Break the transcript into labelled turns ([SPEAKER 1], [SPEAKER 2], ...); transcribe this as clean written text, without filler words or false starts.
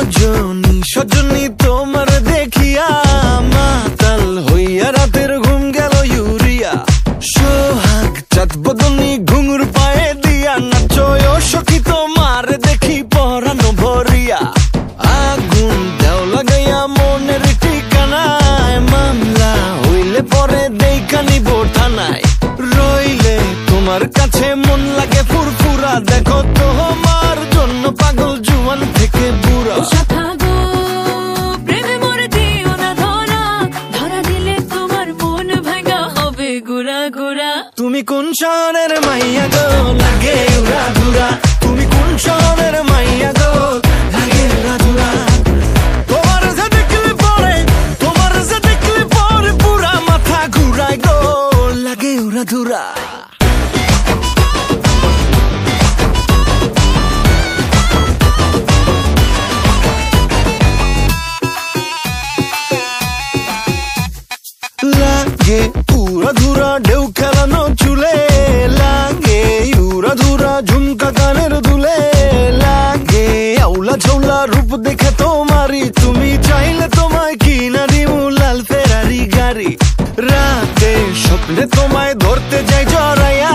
[SPEAKER 1] রজনী সজনী তোমার দেখিয়া মাতাল হইয়া রাতের ঘুম গেল ইউরিয়া। সোহাগ চাঁদ বদনী ঘুঙুর পায়ে দিয়া নাচয় সখী তোমার দেখি পরানো ভরিয়া। আগুন দেও লাগাইয়া মনের ঠিকানায় মামলা হইলে পরে দেখা নিব থানায়। রইলে তোমার কাছে মন লাগে ফুরফুরা দেখো তোমার জন্য পাগল জুয়ান থেকে বুড়া। তুমি কোন শহরের মাইয়া গো লাগে উড়া ধুরা, তুমি কোন শহরের মাইয়া গো লাগে উড়া ধুরা। তোমার যে দেখলে পরে পুরা মাথা ঘুরায় গো লাগে উড়া ধুরা। লাগে উড়া ধুরা ঢেউ খেলানো চুলে, লাগে উড়া ধুরা ঝুমকা কানের দুলে, লাগে আউলা ঝৌলা রূপ দেখে তোমারি, তুমি চাইলে তোমায় কিনা দিমু লাল ফেরারি গাড়ি। রাতে স্বপ্নে তোমায় ধরতে যাই জড়াইয়া